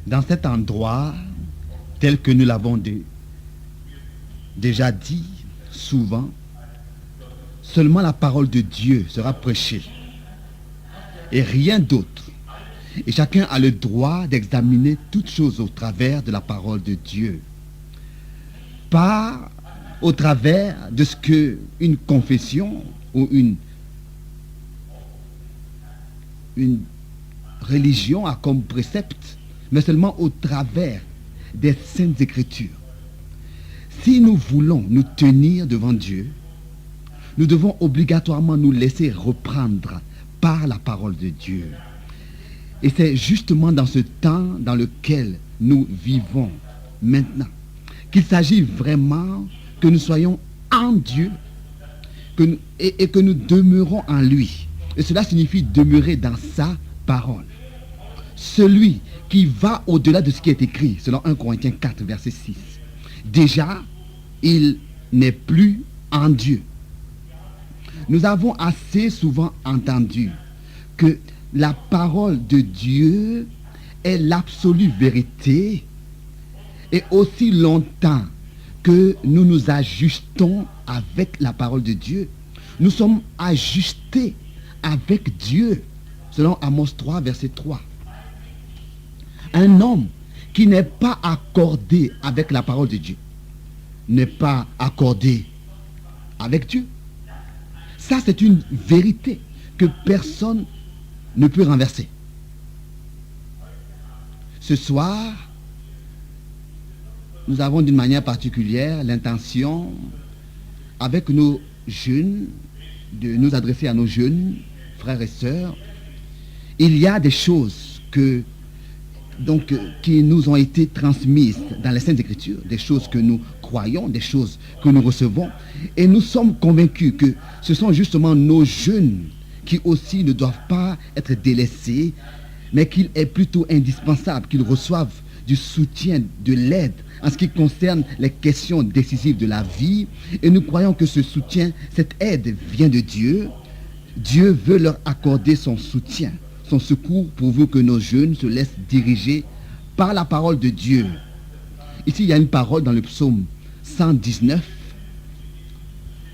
Dans cet endroit, tel que nous l'avons déjà dit souvent, seulement la parole de Dieu sera prêchée et rien d'autre. Et chacun a le droit d'examiner toutes choses au travers de la parole de Dieu. Pas au travers de ce que une confession ou une religion a comme précepte, mais seulement au travers des Saintes Écritures. Si nous voulons nous tenir devant Dieu, nous devons obligatoirement nous laisser reprendre par la parole de Dieu. Et c'est justement dans ce temps dans lequel nous vivons maintenant qu'il s'agit vraiment que nous soyons en Dieu et que nous demeurons en lui. Et cela signifie demeurer dans sa parole. Celui qui va au-delà de ce qui est écrit, selon 1 Corinthiens 4, verset 6. Déjà, il n'est plus en Dieu. Nous avons assez souvent entendu que la parole de Dieu est l'absolue vérité, et aussi longtemps que nous nous ajustons avec la parole de Dieu, nous sommes ajustés avec Dieu, selon Amos 3, verset 3. Un homme qui n'est pas accordé avec la parole de Dieu n'est pas accordé avec Dieu. Ça, c'est une vérité que personne ne peut renverser. Ce soir, nous avons d'une manière particulière l'intention, avec nos jeunes, de nous adresser à nos jeunes frères et sœurs. Il y a des choses qui nous ont été transmises dans les Saintes Écritures, des choses que nous croyons, des choses que nous recevons, et nous sommes convaincus que ce sont justement nos jeunes qui aussi ne doivent pas être délaissés, mais qu'il est plutôt indispensable qu'ils reçoivent du soutien, de l'aide en ce qui concerne les questions décisives de la vie. Et nous croyons que ce soutien, cette aide vient de Dieu. Dieu veut leur accorder son soutien, son secours, pourvu que nos jeunes se laissent diriger par la parole de Dieu. Ici, il y a une parole dans le psaume 119.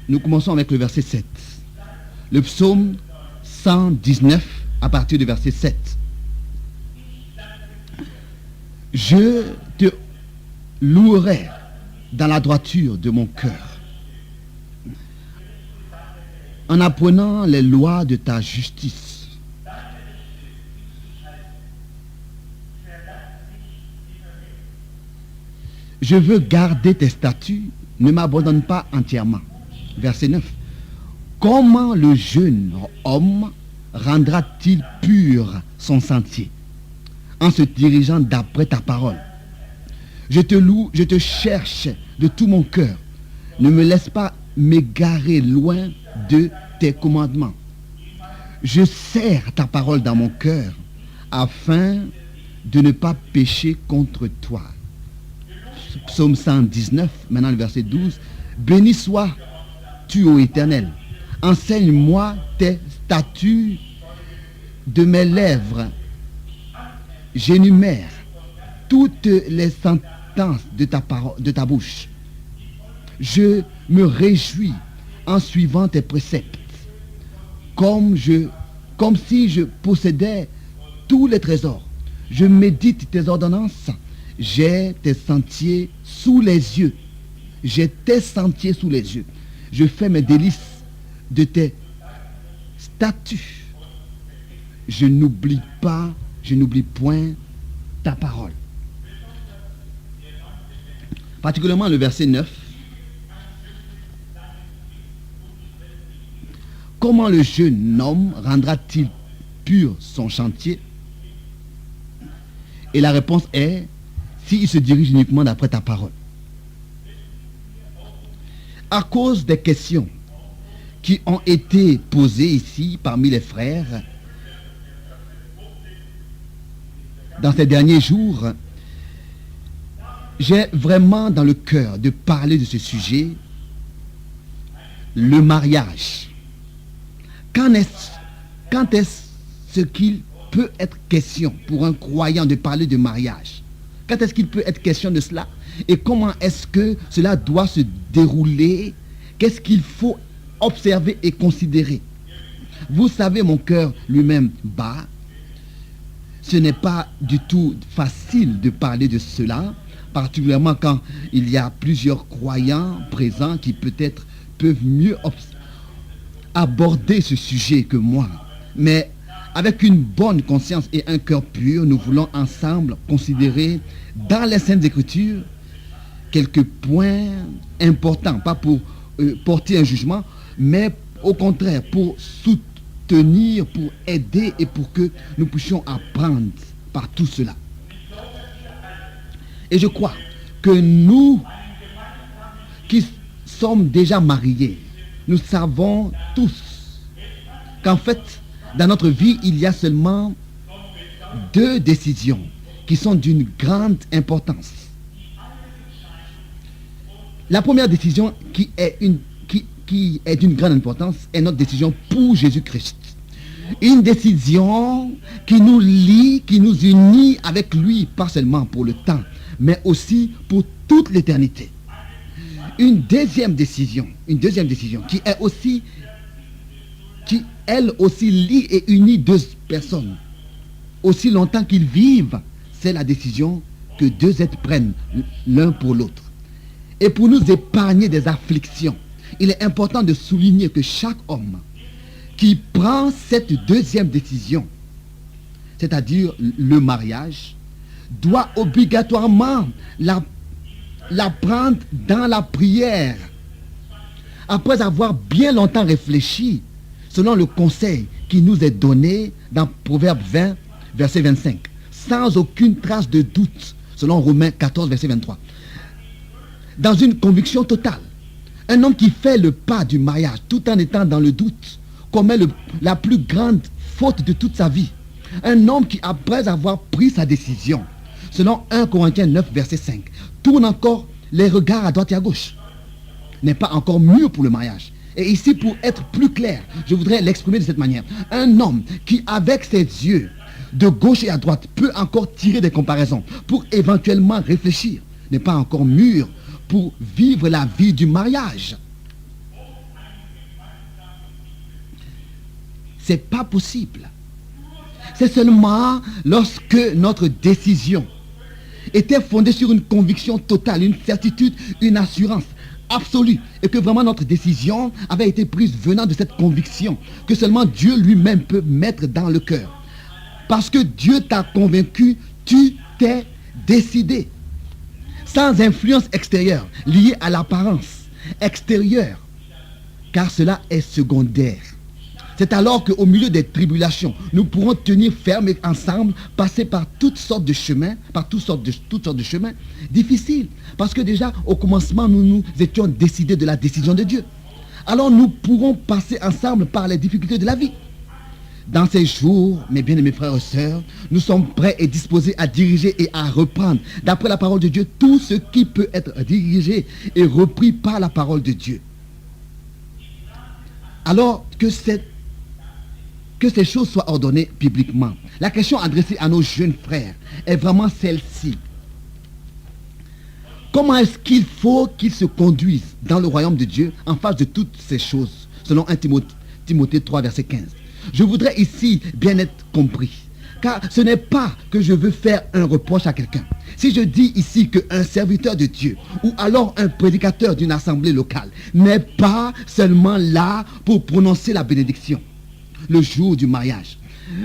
Nous commençons avec le verset 7. Le psaume 119, à partir du verset 7. Je te louerai dans la droiture de mon cœur, en apprenant les lois de ta justice. Je veux garder tes statuts, ne m'abandonne pas entièrement. Verset 9. Comment le jeune homme rendra-t-il pur son sentier en se dirigeant d'après ta parole? Je te loue, je te cherche de tout mon cœur. Ne me laisse pas m'égarer loin de tes commandements. Je serre ta parole dans mon cœur afin de ne pas pécher contre toi. Psaume 119, maintenant le verset 12. Béni sois-tu, ô Éternel. Enseigne-moi tes statuts, de mes lèvres j'énumère toutes les sentences de ta bouche. Je me réjouis en suivant tes préceptes, comme si je possédais tous les trésors. Je médite tes ordonnances. J'ai tes sentiers sous les yeux. J'ai tes sentiers sous les yeux. Je fais mes délices de tes statuts. Je n'oublie point ta parole. Particulièrement le verset 9. Comment le jeune homme rendra-t-il pur son chantier? Et la réponse est, s'il se dirige uniquement d'après ta parole. À cause des questions qui ont été posées ici parmi les frères, dans ces derniers jours, j'ai vraiment dans le cœur de parler de ce sujet, le mariage. Quand est-ce qu'il peut être question pour un croyant de parler de mariage? Quand est-ce qu'il peut être question de cela? Et comment est-ce que cela doit se dérouler? Qu'est-ce qu'il faut observer et considérer? Vous savez, mon cœur lui-même bat. Ce n'est pas du tout facile de parler de cela, particulièrement quand il y a plusieurs croyants présents qui peut-être peuvent mieux aborder ce sujet que moi. Mais avec une bonne conscience et un cœur pur, nous voulons ensemble considérer dans les Saintes Écritures quelques points importants, pas pour porter un jugement, mais au contraire pour soutenir, pour aider et pour que nous puissions apprendre par tout cela. Et je crois que nous qui sommes déjà mariés, nous savons tous qu'en fait, dans notre vie, il y a seulement deux décisions qui sont d'une grande importance. La première décision qui est d'une grande importance est notre décision pour Jésus-Christ. Une décision qui nous lie, qui nous unit avec lui, pas seulement pour le temps, mais aussi pour toute l'éternité. Une deuxième décision qui elle aussi lie et unit deux personnes aussi longtemps qu'ils vivent, c'est la décision que deux êtres prennent l'un pour l'autre. Et pour nous épargner des afflictions, il est important de souligner que chaque homme qui prend cette deuxième décision, c'est-à-dire le mariage, doit obligatoirement la prendre dans la prière, après avoir bien longtemps réfléchi, selon le conseil qui nous est donné dans Proverbe 20, verset 25, sans aucune trace de doute, selon Romains 14, verset 23. Dans une conviction totale, un homme qui fait le pas du mariage tout en étant dans le doute commet la plus grande faute de toute sa vie. Un homme qui, après avoir pris sa décision, selon 1 Corinthiens 9, verset 5, tourne encore les regards à droite et à gauche, n'est pas encore mûr pour le mariage. Et ici, pour être plus clair, je voudrais l'exprimer de cette manière. Un homme qui, avec ses yeux, de gauche et à droite, peut encore tirer des comparaisons pour éventuellement réfléchir, n'est pas encore mûr pour vivre la vie du mariage. C'est pas possible. C'est seulement lorsque notre décision était fondée sur une conviction totale, une certitude, une assurance absolue, et que vraiment notre décision avait été prise venant de cette conviction, que seulement Dieu lui-même peut mettre dans le cœur. Parce que Dieu t'a convaincu, tu t'es décidé. Sans influence extérieure, liée à l'apparence extérieure, car cela est secondaire. C'est alors qu'au milieu des tribulations, nous pourrons tenir ferme et ensemble, passer par toutes sortes de chemins, toutes sortes de chemins difficiles. Parce que déjà, au commencement, nous étions décidés de la décision de Dieu. Alors nous pourrons passer ensemble par les difficultés de la vie. Dans ces jours, mes bien-aimés frères et sœurs, nous sommes prêts et disposés à diriger et à reprendre, d'après la parole de Dieu, tout ce qui peut être dirigé et repris par la parole de Dieu. Alors que ces choses soient ordonnées publiquement. La question adressée à nos jeunes frères est vraiment celle-ci. Comment est-ce qu'il faut qu'ils se conduisent dans le royaume de Dieu en face de toutes ces choses, selon 1 Timothée 3, verset 15. Je voudrais ici bien être compris, car ce n'est pas que je veux faire un reproche à quelqu'un. Si je dis ici qu'un serviteur de Dieu ou alors un prédicateur d'une assemblée locale n'est pas seulement là pour prononcer la bénédiction le jour du mariage,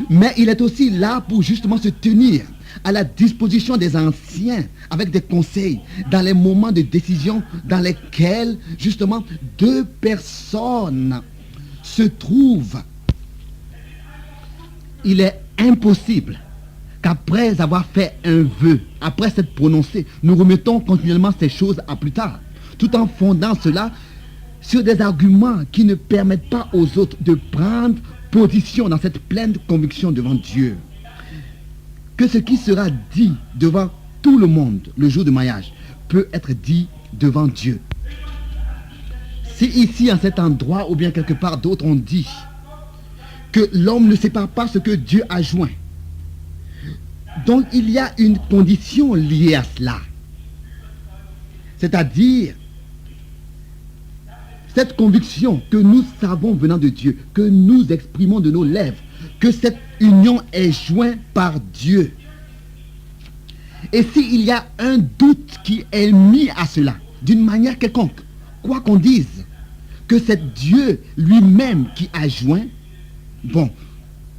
mais il est aussi là pour justement se tenir à la disposition des anciens avec des conseils dans les moments de décision dans lesquels justement deux personnes se trouvent. Il est impossible qu'après avoir fait un vœu, après s'être prononcé, nous remettons continuellement ces choses à plus tard, tout en fondant cela sur des arguments qui ne permettent pas aux autres de prendre position dans cette pleine conviction devant Dieu. Que ce qui sera dit devant tout le monde le jour du mariage peut être dit devant Dieu. Si ici, en cet endroit, ou bien quelque part d'autre, on dit que l'homme ne sépare pas ce que Dieu a joint, Donc il y a une condition liée à cela. C'est-à-dire cette conviction que nous savons venant de Dieu, que nous exprimons de nos lèvres, que cette union est jointe par Dieu. Et s'il y a un doute qui est mis à cela, d'une manière quelconque, quoi qu'on dise, que c'est Dieu lui-même qui a joint, bon,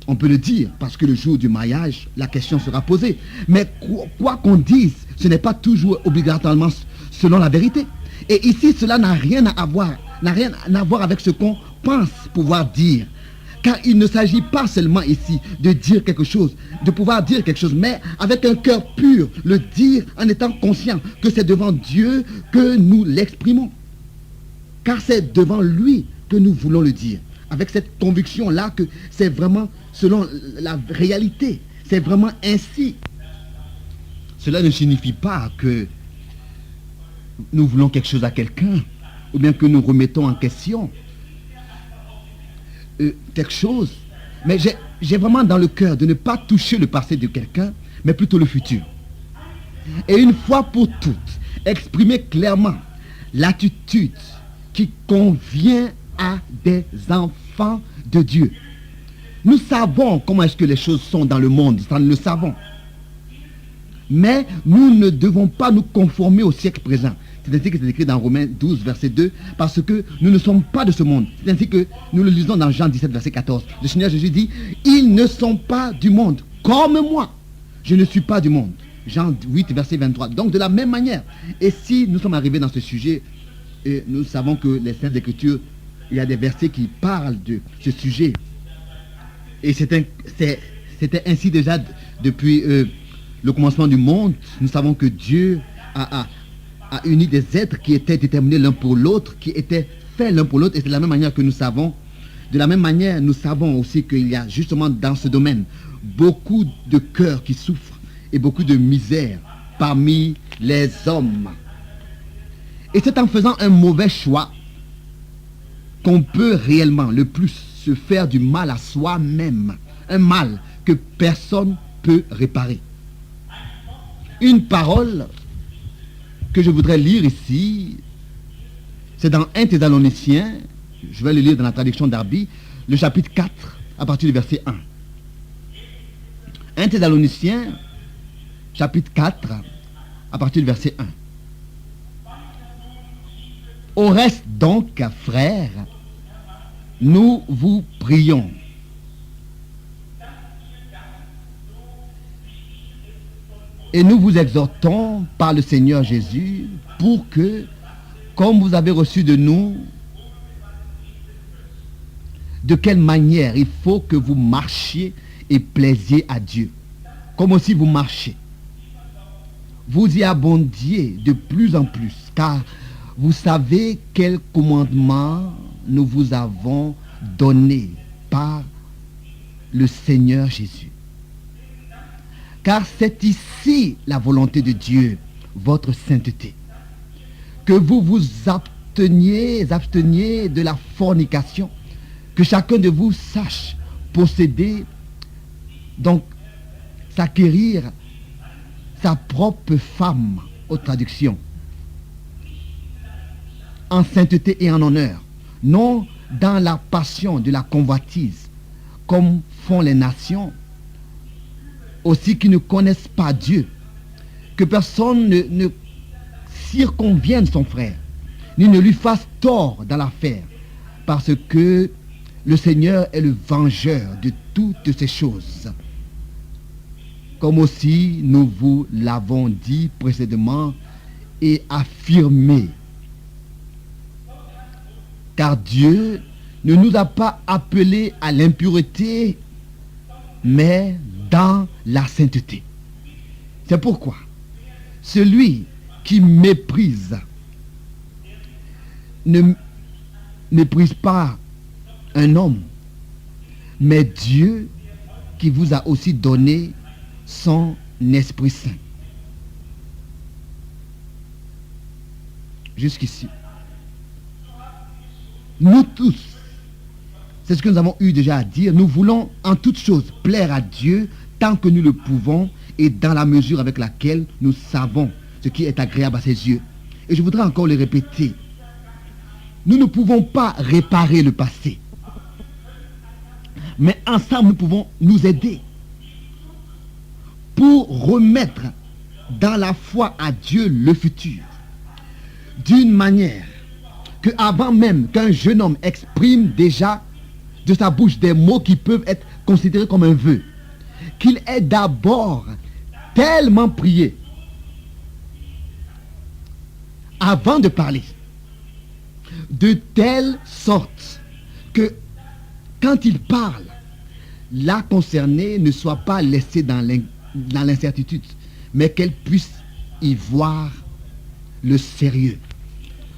on peut le dire, parce que le jour du mariage, la question sera posée. Mais quoi qu'on dise, ce n'est pas toujours obligatoirement selon la vérité. Et ici, cela n'a rien à voir avec ce qu'on pense pouvoir dire. Car il ne s'agit pas seulement ici de dire quelque chose, de pouvoir dire quelque chose, mais avec un cœur pur, le dire en étant conscient que c'est devant Dieu que nous l'exprimons. Car c'est devant lui que nous voulons le dire. Avec cette conviction-là que c'est vraiment selon la réalité. C'est vraiment ainsi. Cela ne signifie pas que nous voulons quelque chose à quelqu'un, ou bien que nous remettons en question quelque chose. Mais j'ai vraiment dans le cœur de ne pas toucher le passé de quelqu'un, mais plutôt le futur. Et une fois pour toutes, exprimer clairement l'attitude qui convient à des enfants de Dieu. Nous savons comment est-ce que les choses sont dans le monde, ça nous le savons. Mais nous ne devons pas nous conformer au siècle présent. C'est ainsi que c'est écrit dans Romains 12, verset 2, parce que nous ne sommes pas de ce monde. C'est ainsi que nous le lisons dans Jean 17, verset 14. Le Seigneur Jésus dit, ils ne sont pas du monde, comme moi. Je ne suis pas du monde. Jean 8, verset 23. Donc de la même manière, et si nous sommes arrivés dans ce sujet, et nous savons que les Saintes Écritures, il y a des versets qui parlent de ce sujet. Et c'était ainsi déjà depuis le commencement du monde. Nous savons que Dieu a uni des êtres qui étaient déterminés l'un pour l'autre, qui étaient faits l'un pour l'autre. Et c'est de la même manière que nous savons. De la même manière, nous savons aussi qu'il y a justement dans ce domaine beaucoup de cœurs qui souffrent et beaucoup de misère parmi les hommes. Et c'est en faisant un mauvais choix qu'on peut réellement le plus se faire du mal à soi-même. Un mal que personne ne peut réparer. Une parole que je voudrais lire ici, c'est dans 1 Thessaloniciens, je vais le lire dans la traduction d'Arby, le chapitre 4, à partir du verset 1. 1 Thessaloniciens, chapitre 4, à partir du verset 1. Au reste donc, frères, nous vous prions. Et nous vous exhortons par le Seigneur Jésus pour que, comme vous avez reçu de nous, de quelle manière il faut que vous marchiez et plaisiez à Dieu. Comme aussi vous marchez. Vous y abondiez de plus en plus, car vous savez quel commandement nous vous avons donné par le Seigneur Jésus. Car c'est ici la volonté de Dieu, votre sainteté. Que vous vous absteniez de la fornication, que chacun de vous sache posséder, donc s'acquérir sa propre femme, aux traductions, en sainteté et en honneur, non dans la passion de la convoitise, comme font les nations, aussi qui ne connaissent pas Dieu, que personne ne circonvienne son frère, ni ne lui fasse tort dans l'affaire, parce que le Seigneur est le vengeur de toutes ces choses. Comme aussi nous vous l'avons dit précédemment et affirmé. Car Dieu ne nous a pas appelés à l'impureté, mais dans la sainteté. C'est pourquoi celui qui méprise ne méprise pas un homme, mais Dieu qui vous a aussi donné son Esprit Saint. Jusqu'ici. Nous tous, c'est ce que nous avons eu déjà à dire, nous voulons en toute chose plaire à Dieu tant que nous le pouvons et dans la mesure avec laquelle nous savons ce qui est agréable à ses yeux. Et je voudrais encore le répéter. Nous ne pouvons pas réparer le passé. Mais ensemble, nous pouvons nous aider pour remettre dans la foi à Dieu le futur. D'une manière que avant même qu'un jeune homme exprime déjà de sa bouche des mots qui peuvent être considérés comme un vœu, qu'il ait d'abord tellement prié avant de parler, de telle sorte que quand il parle, la concernée ne soit pas laissée dans l'incertitude, mais qu'elle puisse y voir le sérieux,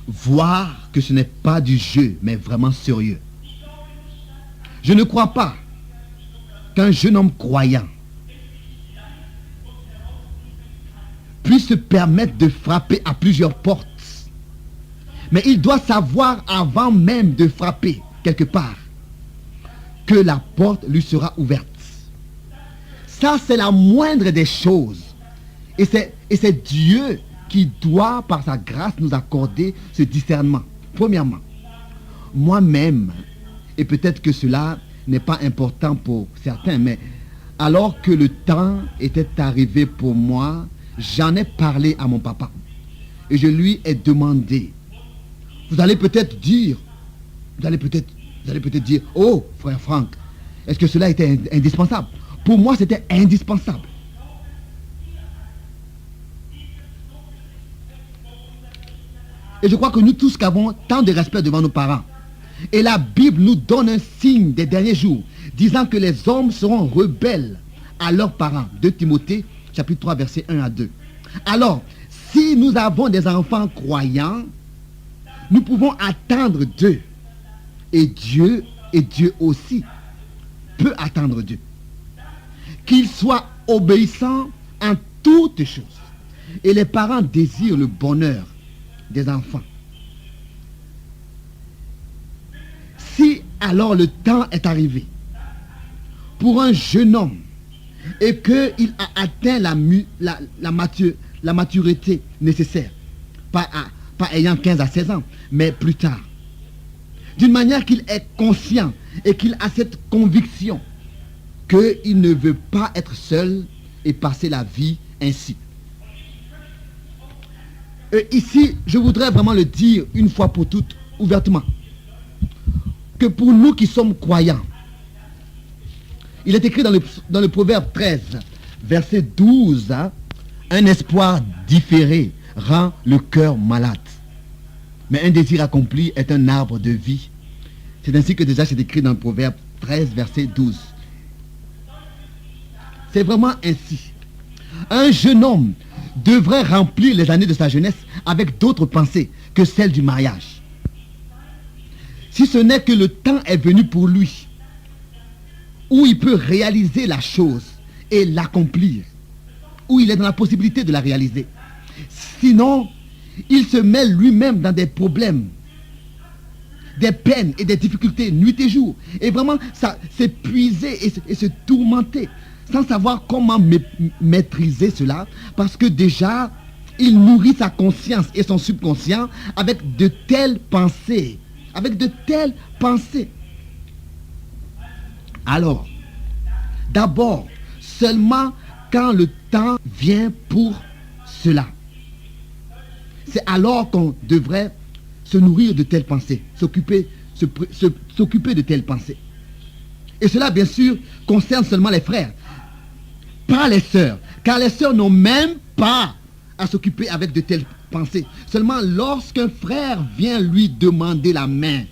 voir que ce n'est pas du jeu, mais vraiment sérieux. Je ne crois pas qu'un jeune homme croyant puisse se permettre de frapper à plusieurs portes. Mais il doit savoir avant même de frapper quelque part que la porte lui sera ouverte. Ça, c'est la moindre des choses. Et c'est Dieu qui doit, par sa grâce, nous accorder ce discernement. Premièrement, moi-même, et peut-être que cela n'est pas important pour certains, mais alors que le temps était arrivé pour moi, j'en ai parlé à mon papa. Et je lui ai demandé. Vous allez peut-être dire, oh, frère Franck, est-ce que cela était indispensable? Pour moi, c'était indispensable. Et je crois que nous tous qui avons tant de respect devant nos parents, et la Bible nous donne un signe des derniers jours, disant que les hommes seront rebelles à leurs parents. 2 Timothée, chapitre 3, versets 1 à 2. Alors, si nous avons des enfants croyants, nous pouvons attendre d'eux. Et Dieu aussi peut attendre d'eux. Qu'ils soient obéissants en toutes choses. Et les parents désirent le bonheur des enfants. Si alors le temps est arrivé pour un jeune homme et qu'il a atteint la maturité nécessaire, pas ayant 15 à 16 ans, mais plus tard, d'une manière qu'il est conscient et qu'il a cette conviction qu'il ne veut pas être seul et passer la vie ainsi. Et ici, je voudrais vraiment le dire une fois pour toutes, ouvertement, que pour nous qui sommes croyants, il est écrit dans le Proverbe 13, verset 12, hein, un espoir différé rend le cœur malade. Mais un désir accompli est un arbre de vie. C'est ainsi que déjà c'est écrit dans le Proverbe 13, verset 12. C'est vraiment ainsi. Un jeune homme devrait remplir les années de sa jeunesse avec d'autres pensées que celles du mariage. Si ce n'est que le temps est venu pour lui, où il peut réaliser la chose et l'accomplir, où il est dans la possibilité de la réaliser. Sinon, il se met lui-même dans des problèmes, des peines et des difficultés nuit et jour. Et vraiment, ça s'épuiser et se tourmenter sans savoir comment maîtriser cela, parce que déjà, il nourrit sa conscience et son subconscient avec de telles pensées. Alors, d'abord, seulement quand le temps vient pour cela, c'est alors qu'on devrait se nourrir de telles pensées, s'occuper de telles pensées. Et cela, bien sûr, concerne seulement les frères, pas les sœurs, car les sœurs n'ont même pas à s'occuper avec de telles pensées. Seulement lorsqu'un frère vient lui demander la main.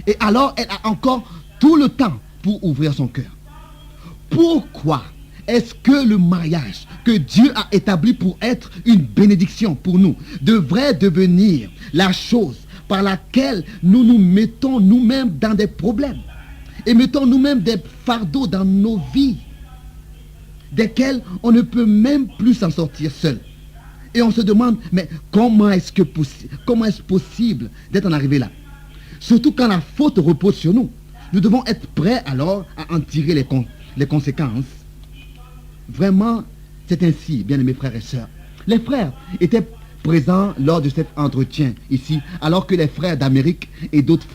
Et alors, elle a encore tout le temps pour ouvrir son cœur. Pourquoi est-ce que le mariage que Dieu a établi pour être une bénédiction pour nous devrait devenir la chose par laquelle nous nous mettons nous-mêmes dans des problèmes et mettons nous-mêmes des fardeaux dans nos vies desquels on ne peut même plus s'en sortir seul. Et on se demande, mais comment est-ce possible d'être en arrivé là? Surtout quand la faute repose sur nous. Nous devons être prêts alors à en tirer les conséquences. Vraiment, c'est ainsi, bien-aimés frères et sœurs. Les frères étaient présents lors de cet entretien ici, alors que les frères d'Amérique et d'autres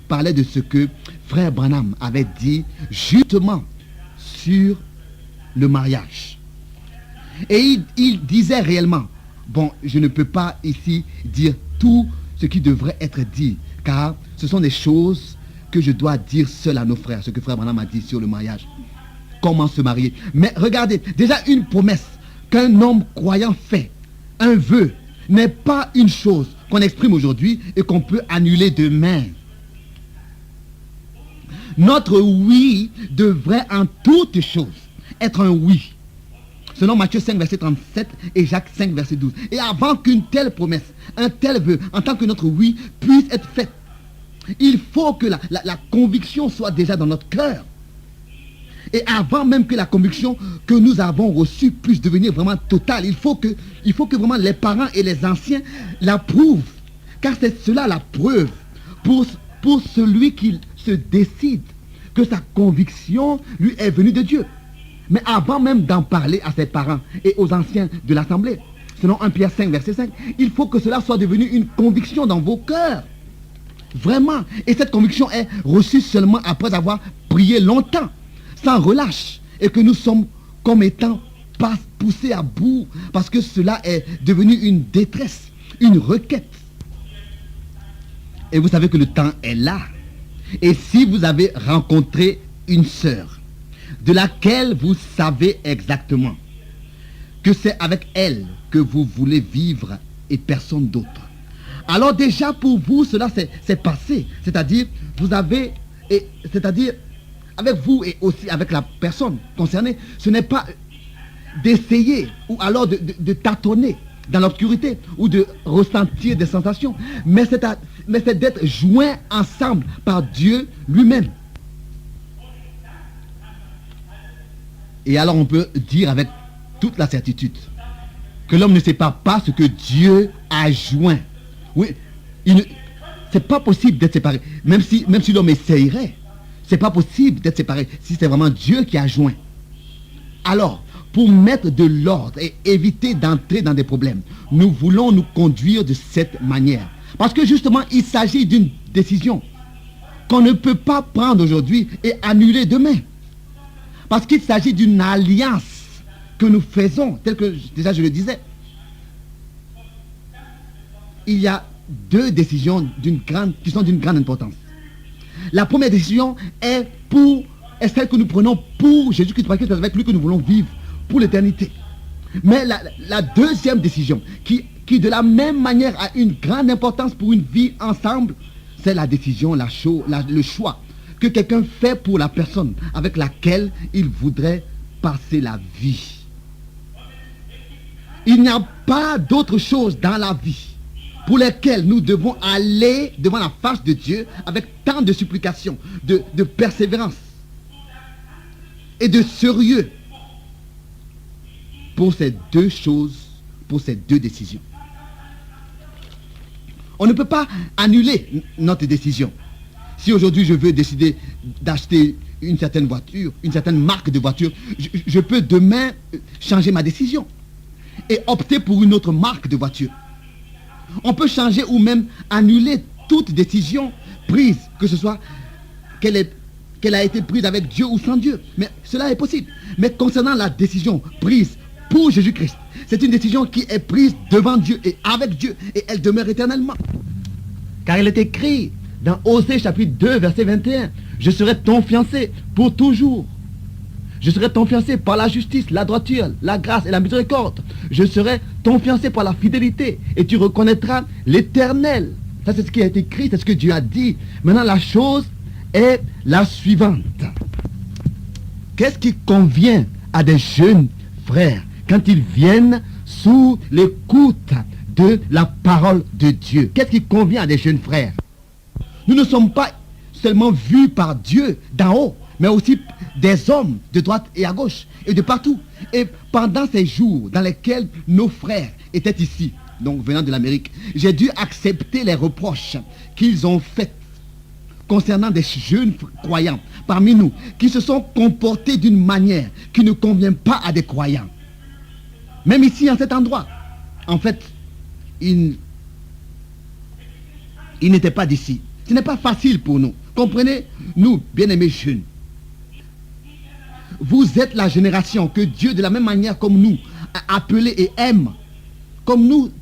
parlaient de ce que frère Branham avait dit justement sur le mariage. Et il disait réellement, bon, je ne peux pas ici dire tout ce qui devrait être dit, car ce sont des choses que je dois dire seul à nos frères, ce que frère Branham a dit sur le mariage. Comment se marier. Mais regardez, déjà une promesse qu'un homme croyant fait, un vœu, n'est pas une chose qu'on exprime aujourd'hui et qu'on peut annuler demain. Notre oui devrait en toutes choses être un oui. Selon Matthieu 5, verset 37 et Jacques 5, verset 12. Et avant qu'une telle promesse, un tel vœu, en tant que notre oui, puisse être fait, il faut que la conviction soit déjà dans notre cœur. Et avant même que la conviction que nous avons reçue puisse devenir vraiment totale, il faut que vraiment les parents et les anciens l'approuvent. Car c'est cela la preuve pour celui qui se décide que sa conviction lui est venue de Dieu. Mais avant même d'en parler à ses parents et aux anciens de l'assemblée, selon 1 Pierre 5, verset 5, il faut que cela soit devenu une conviction dans vos cœurs. Vraiment. Et cette conviction est reçue seulement après avoir prié longtemps, sans relâche, et que nous sommes comme étant pas poussés à bout, parce que cela est devenu une détresse, une requête. Et vous savez que le temps est là. Et si vous avez rencontré une sœur, de laquelle vous savez exactement que c'est avec elle que vous voulez vivre et personne d'autre, alors déjà pour vous cela c'est passé. C'est-à-dire vous avez, c'est-à-dire avec vous et aussi avec la personne concernée, ce n'est pas d'essayer ou alors de tâtonner dans l'obscurité ou de ressentir des sensations, mais c'est d'être joints ensemble par Dieu lui-même. Et alors on peut dire avec toute la certitude que l'homme ne sépare pas ce que Dieu a joint. Oui, c'est pas possible d'être séparé. Même si l'homme essayerait, c'est pas possible d'être séparé si c'est vraiment Dieu qui a joint. Alors, pour mettre de l'ordre et éviter d'entrer dans des problèmes, nous voulons nous conduire de cette manière. Parce que justement, il s'agit d'une décision qu'on ne peut pas prendre aujourd'hui et annuler demain. Parce qu'il s'agit d'une alliance que nous faisons, tel que déjà je le disais. Il y a deux décisions qui sont d'une grande importance. La première décision est celle que nous prenons pour Jésus-Christ, parce que c'est avec lui que nous voulons vivre pour l'éternité. Mais la deuxième décision, qui de la même manière a une grande importance pour une vie ensemble, c'est la décision, le choix que quelqu'un fait pour la personne avec laquelle il voudrait passer la vie. Il n'y a pas d'autre chose dans la vie pour lesquelles nous devons aller devant la face de Dieu avec tant de supplication, de persévérance et de sérieux pour ces deux choses, pour ces deux décisions. On ne peut pas annuler notre décision. Si aujourd'hui je veux décider d'acheter une certaine voiture, une certaine marque de voiture, je peux demain changer ma décision et opter pour une autre marque de voiture. On peut changer ou même annuler toute décision prise, que ce soit qu'elle a été prise avec Dieu ou sans Dieu. Mais cela est possible. Mais concernant la décision prise pour Jésus-Christ, c'est une décision qui est prise devant Dieu et avec Dieu, et elle demeure éternellement. Car il est écrit dans Osée chapitre 2 verset 21, « Je serai ton fiancé pour toujours. Je serai ton fiancé par la justice, la droiture, la grâce et la miséricorde. Je serai ton fiancé par la fidélité et tu reconnaîtras l'Éternel. » Ça c'est ce qui a été écrit, c'est ce que Dieu a dit. Maintenant la chose est la suivante. Qu'est-ce qui convient à des jeunes frères quand ils viennent sous l'écoute de la parole de Dieu? Qu'est-ce qui convient à des jeunes frères? Nous ne sommes pas seulement vus par Dieu d'en haut, mais aussi des hommes de droite et à gauche et de partout. Et pendant ces jours dans lesquels nos frères étaient ici, donc venant de l'Amérique, j'ai dû accepter les reproches qu'ils ont faits concernant des jeunes croyants parmi nous qui se sont comportés d'une manière qui ne convient pas à des croyants. Même ici, en cet endroit, en fait, ils n'étaient pas d'ici. Ce n'est pas facile pour nous. Comprenez, nous, bien-aimés jeunes, vous êtes la génération que Dieu, de la même manière comme nous, a appelée et aime, comme nous.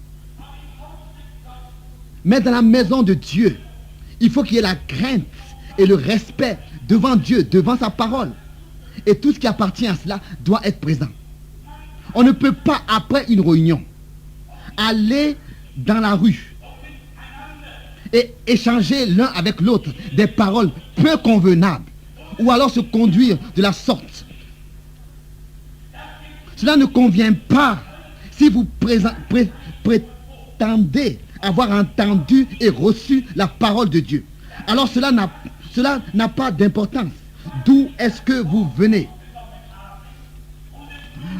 Mais dans la maison de Dieu, il faut qu'il y ait la crainte et le respect devant Dieu, devant sa parole. Et tout ce qui appartient à cela doit être présent. On ne peut pas, après une réunion, aller dans la rue et échanger l'un avec l'autre des paroles peu convenables, ou alors se conduire de la sorte. Cela ne convient pas si vous prétendez avoir entendu et reçu la parole de Dieu. Alors cela n'a pas d'importance. D'où est-ce que vous venez?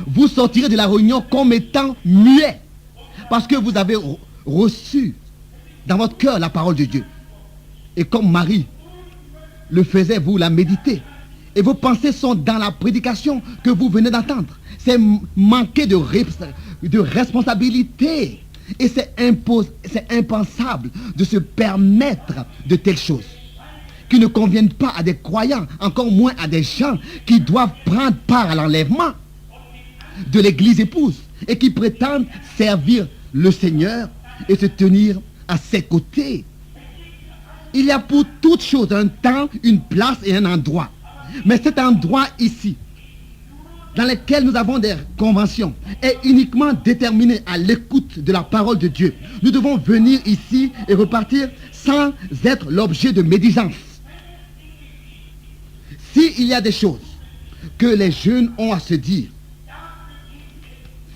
Vous sortirez de la réunion comme étant muet, parce que vous avez reçu dans votre cœur la parole de Dieu. Et comme Marie le faisait, vous la méditez. Et vos pensées sont dans la prédication que vous venez d'entendre. C'est manquer de responsabilité. Et c'est impensable de se permettre de telles choses qui ne conviennent pas à des croyants, encore moins à des gens qui doivent prendre part à l'enlèvement de l'église épouse et qui prétendent servir le Seigneur et se tenir à ses côtés. Il y a pour toute chose un temps, une place et un endroit. Mais cet endroit ici, dans lequel nous avons des conventions, est uniquement déterminé à l'écoute de la parole de Dieu. Nous devons venir ici et repartir sans être l'objet de médisance. S'il y a des choses que les jeunes ont à se dire,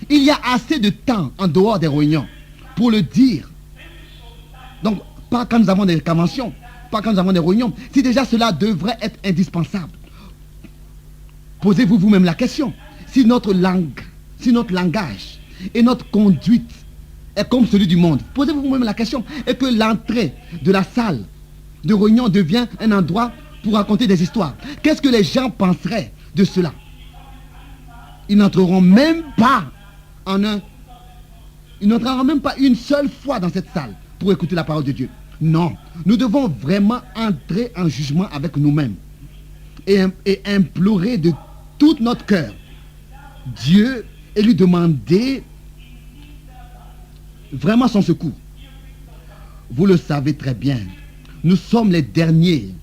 il y a assez de temps en dehors des réunions pour le dire. Donc, pas quand nous avons des conventions, pas quand nous avons des réunions. Si déjà cela devrait être indispensable, posez-vous vous-même la question. Si notre langue, si notre langage et notre conduite est comme celui du monde, posez-vous vous-même la question. Et que l'entrée de la salle de réunion devient un endroit pour raconter des histoires. Qu'est-ce que les gens penseraient de cela? Ils n'entreront même pas ils n'entreront même pas une seule fois dans cette salle pour écouter la parole de Dieu. Non, nous devons vraiment entrer en jugement avec nous-mêmes et implorer de tout notre cœur Dieu et lui demander vraiment son secours. Vous le savez très bien, nous sommes les derniers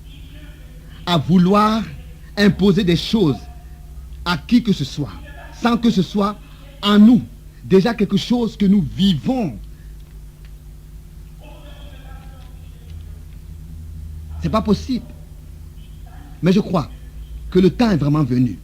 à vouloir imposer des choses à qui que ce soit, sans que ce soit en nous déjà quelque chose que nous vivons. C'est pas possible. Mais je crois que le temps est vraiment venu.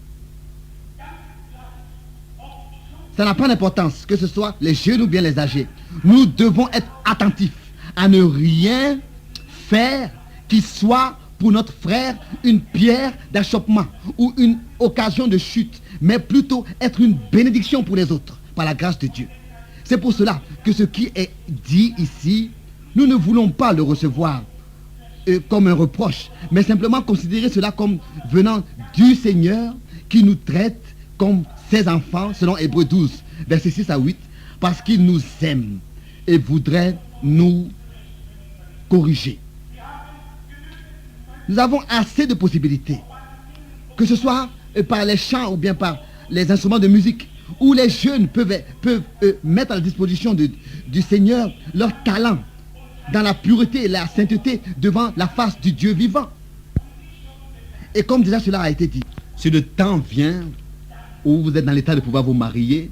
Ça n'a pas d'importance que ce soit les jeunes ou bien les âgés. Nous devons être attentifs à ne rien faire qui soit pour notre frère une pierre d'achoppement ou une occasion de chute, mais plutôt être une bénédiction pour les autres, par la grâce de Dieu. C'est pour cela que ce qui est dit ici, nous ne voulons pas le recevoir comme un reproche, mais simplement considérer cela comme venant du Seigneur qui nous traite comme ses enfants, selon Hébreux 12, versets 6 à 8, parce qu'il nous aime et voudrait nous corriger. Nous avons assez de possibilités, que ce soit par les chants ou bien par les instruments de musique, où les jeunes peuvent mettre à la disposition du Seigneur leur talent dans la pureté et la sainteté devant la face du Dieu vivant. Et comme déjà cela a été dit, si le temps vient où vous êtes dans l'état de pouvoir vous marier,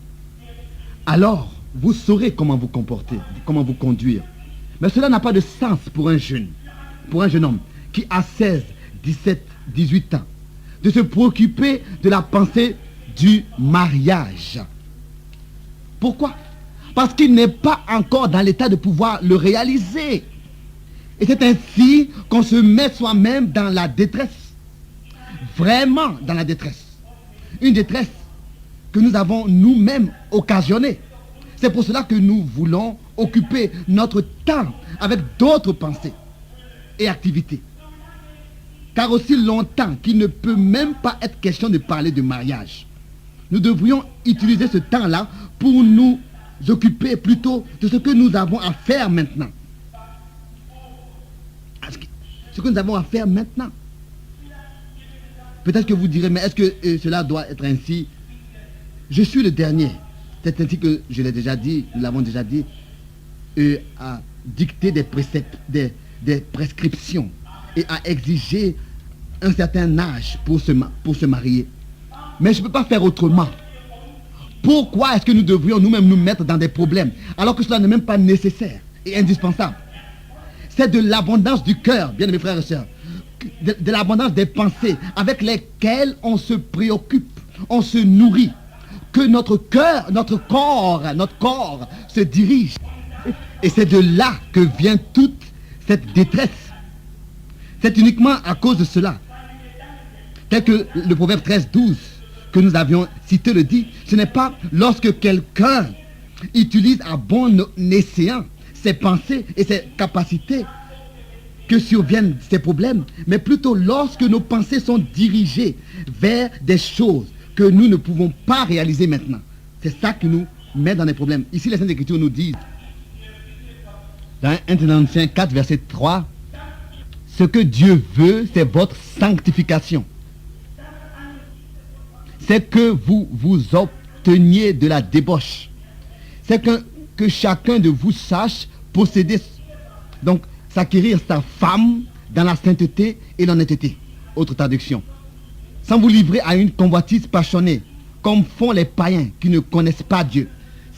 alors vous saurez comment vous comporter, comment vous conduire. Mais cela n'a pas de sens pour un jeune homme qui a 16, 17, 18 ans, de se préoccuper de la pensée du mariage. Pourquoi? Parce qu'il n'est pas encore dans l'état de pouvoir le réaliser. Et c'est ainsi qu'on se met soi-même dans la détresse. Vraiment dans la détresse. Une détresse que nous avons nous-mêmes occasionnée. C'est pour cela que nous voulons occuper notre temps avec d'autres pensées et activités. Car aussi longtemps qu'il ne peut même pas être question de parler de mariage, nous devrions utiliser ce temps-là pour nous occuper plutôt de ce que nous avons à faire maintenant. Ce que nous avons à faire maintenant. Peut-être que vous direz, mais est-ce que cela doit être ainsi? Je suis le dernier. C'est ainsi que je l'ai déjà dit, nous l'avons déjà dit, à dicter des préceptes, des prescriptions et à exiger un certain âge pour se marier. Mais je ne peux pas faire autrement. Pourquoi est-ce que nous devrions nous-mêmes nous mettre dans des problèmes alors que cela n'est même pas nécessaire et indispensable? C'est de l'abondance du cœur, bien mes frères et sœurs, de l'abondance des pensées avec lesquelles on se préoccupe, on se nourrit, que notre cœur, notre corps se dirige. Et c'est de là que vient toute cette détresse. C'est uniquement à cause de cela. Tel que le proverbe 13-12 que nous avions cité le dit, ce n'est pas lorsque quelqu'un utilise à bon escient ses pensées et ses capacités que surviennent ces problèmes, mais plutôt lorsque nos pensées sont dirigées vers des choses que nous ne pouvons pas réaliser maintenant. C'est ça qui nous met dans des problèmes. Ici, les Saintes Écritures nous disent, dans 1 Thessaloniciens 4, verset 3, ce que Dieu veut, c'est votre sanctification. C'est que vous obteniez de la débauche. C'est que chacun de vous sache posséder, donc s'acquérir sa femme dans la sainteté et l'honnêteté. Autre traduction. Sans vous livrer à une convoitise passionnée, comme font les païens qui ne connaissent pas Dieu.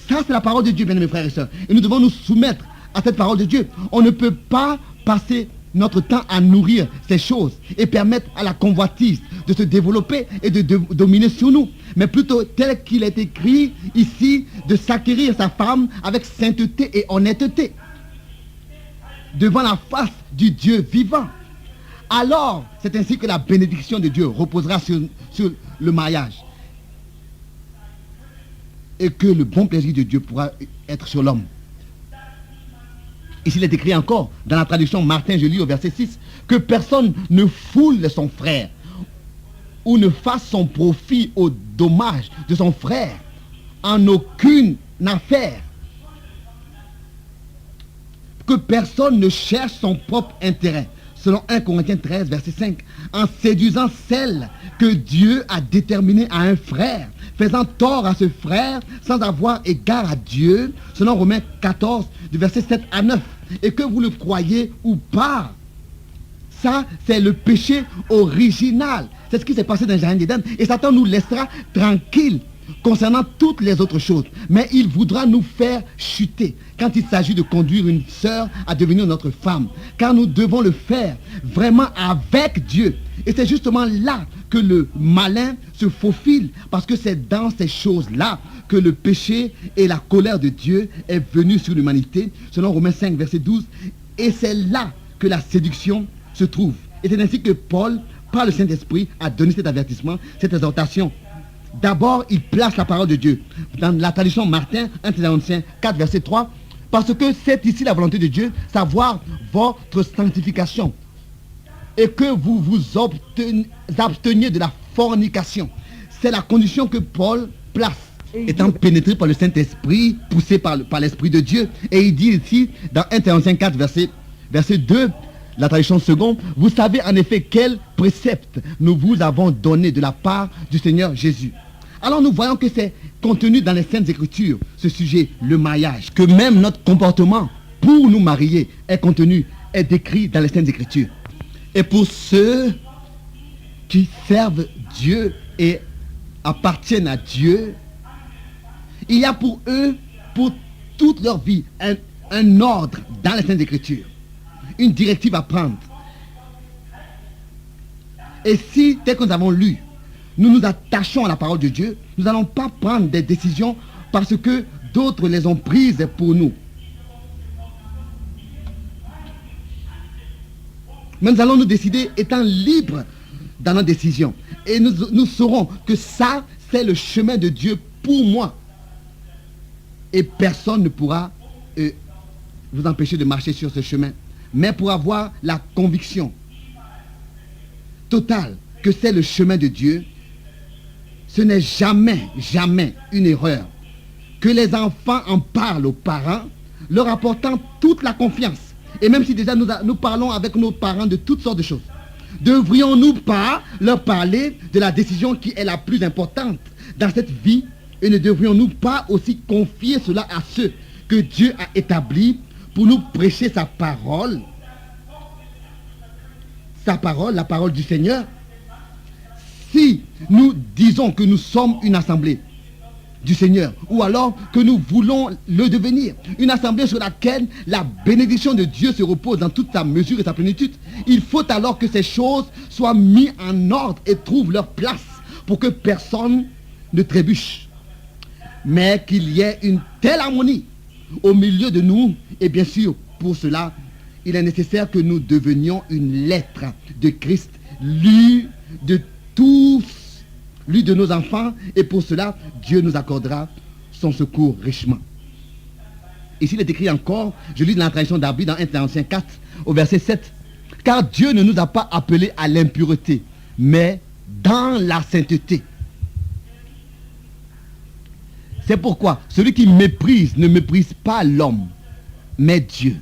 Ça, c'est la parole de Dieu, bien mes frères et sœurs. Et nous devons nous soumettre à cette parole de Dieu. On ne peut pas passer notre temps à nourrir ces choses et permettre à la convoitise de se développer et de dominer sur nous. Mais plutôt tel qu'il est écrit ici, de s'acquérir sa femme avec sainteté et honnêteté devant la face du Dieu vivant. Alors, c'est ainsi que la bénédiction de Dieu reposera sur le mariage. Et que le bon plaisir de Dieu pourra être sur l'homme. Ici, il est écrit encore, dans la traduction Martin, je lis au verset 6, que personne ne foule son frère ou ne fasse son profit au dommage de son frère en aucune affaire. Que personne ne cherche son propre intérêt, selon 1 Corinthiens 13, verset 5, en séduisant celle que Dieu a déterminée à un frère, faisant tort à ce frère sans avoir égard à Dieu, selon Romains 14, du verset 7 à 9. Et que vous le croyez ou pas, ça, c'est le péché original. C'est ce qui s'est passé dans le jardin d'Éden. Et Satan nous laissera tranquilles concernant toutes les autres choses. Mais il voudra nous faire chuter quand il s'agit de conduire une sœur à devenir notre femme. Car nous devons le faire vraiment avec Dieu. Et c'est justement là que le malin se faufile. Parce que c'est dans ces choses-là que le péché et la colère de Dieu est venu sur l'humanité. Selon Romains 5, verset 12. Et c'est là que la séduction se trouve. Et c'est ainsi que Paul, par le Saint-Esprit, a donné cet avertissement, cette exhortation. D'abord, il place la parole de Dieu. Dans la traduction Martin, 1 Thessaloniciens 4, verset 3, parce que c'est ici la volonté de Dieu, savoir votre sanctification. Et que vous vous absteniez de la fornication. C'est la condition que Paul place. Étant pénétré par le Saint-Esprit, poussé par l'Esprit de Dieu. Et il dit ici, dans 1 Thessaloniciens 4, verset 2, la traduction seconde, vous savez en effet quel précepte nous vous avons donné de la part du Seigneur Jésus. Alors nous voyons que c'est contenu dans les Saintes Écritures, ce sujet, le mariage, que même notre comportement pour nous marier est contenu, est décrit dans les Saintes Écritures. Et pour ceux qui servent Dieu et appartiennent à Dieu, il y a pour eux, pour toute leur vie, un ordre dans les Saintes Écritures. Une directive à prendre. Et si, tel que nous avons lu, nous nous attachons à la parole de Dieu, nous n'allons pas prendre des décisions parce que d'autres les ont prises pour nous. Mais nous allons nous décider étant libres dans nos décisions. Et nous saurons que ça, c'est le chemin de Dieu pour moi. Et personne ne pourra vous empêcher de marcher sur ce chemin. Mais pour avoir la conviction totale que c'est le chemin de Dieu, ce n'est jamais, jamais une erreur que les enfants en parlent aux parents, leur apportant toute la confiance. Et même si déjà nous parlons avec nos parents de toutes sortes de choses, devrions-nous pas leur parler de la décision qui est la plus importante dans cette vie, et ne devrions-nous pas aussi confier cela à ceux que Dieu a établis pour nous prêcher sa parole, la parole du Seigneur? Si nous disons que nous sommes une assemblée du Seigneur, ou alors que nous voulons le devenir, une assemblée sur laquelle la bénédiction de Dieu se repose dans toute sa mesure et sa plénitude, il faut alors que ces choses soient mises en ordre et trouvent leur place pour que personne ne trébuche, mais qu'il y ait une telle harmonie au milieu de nous. Et bien sûr, pour cela, il est nécessaire que nous devenions une lettre de Christ lue de tous, lue de nos enfants, et pour cela, Dieu nous accordera son secours richement. Ici, il est écrit encore, je lis dans la tradition d'Arby, dans 1 Thessaloniciens 4, au verset 7, « Car Dieu ne nous a pas appelés à l'impureté, mais dans la sainteté. » C'est pourquoi celui qui méprise ne méprise pas l'homme, mais Dieu,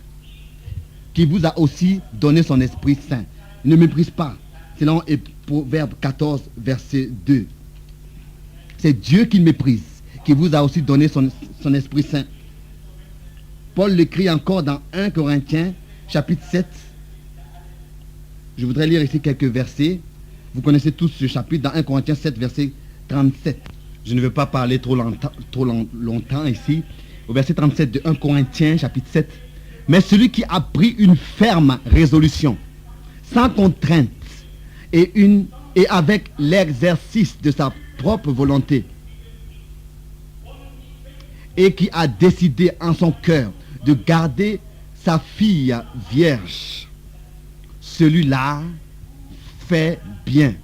qui vous a aussi donné son Esprit Saint. Ne méprise pas. Selon Proverbe 14, verset 2. C'est Dieu qui méprise, qui vous a aussi donné son Esprit Saint. Paul l'écrit encore dans 1 Corinthiens, chapitre 7. Je voudrais lire ici quelques versets. Vous connaissez tous ce chapitre dans 1 Corinthiens 7, verset 37. Je ne veux pas parler trop longtemps ici. Au verset 37 de 1 Corinthiens, chapitre 7. Mais celui qui a pris une ferme résolution, sans contrainte, et avec l'exercice de sa propre volonté, et qui a décidé en son cœur de garder sa fille vierge, celui-là fait bien.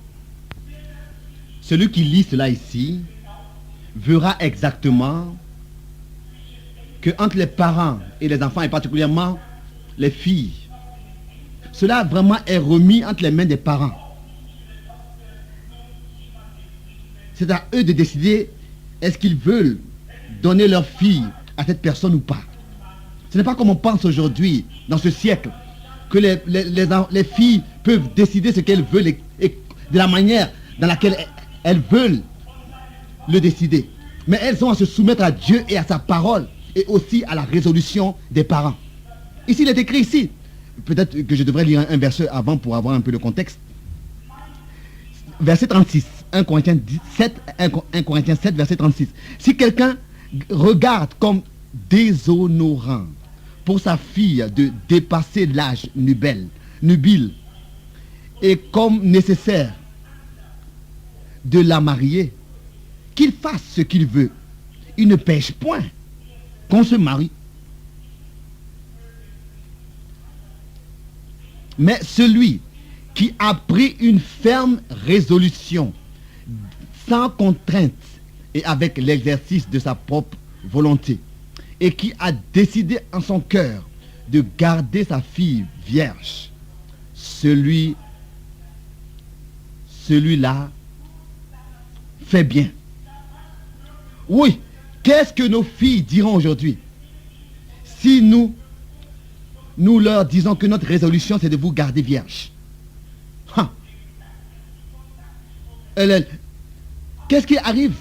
Celui qui lit cela ici verra exactement que entre les parents et les enfants, et particulièrement les filles, cela vraiment est remis entre les mains des parents. C'est à eux de décider est-ce qu'ils veulent donner leur fille à cette personne ou pas. Ce n'est pas comme on pense aujourd'hui, dans ce siècle, que les filles peuvent décider ce qu'elles veulent et de la manière dans laquelle elles veulent le décider. Mais elles ont à se soumettre à Dieu et à sa parole, et aussi à la résolution des parents. Ici, il est écrit ici, peut-être que je devrais lire un verset avant pour avoir un peu de contexte. Verset 36, 1 Corinthiens 7, verset 36. Si quelqu'un regarde comme déshonorant pour sa fille de dépasser l'âge nubile, et comme nécessaire de la marier, qu'il fasse ce qu'il veut. Il ne pêche point qu'on se marie. Mais celui qui a pris une ferme résolution, sans contrainte et avec l'exercice de sa propre volonté, et qui a décidé en son cœur de garder sa fille vierge, celui-là fait bien. Oui, qu'est-ce que nos filles diront aujourd'hui si nous leur disons que notre résolution c'est de vous garder vierge? Qu'est-ce qui arrive?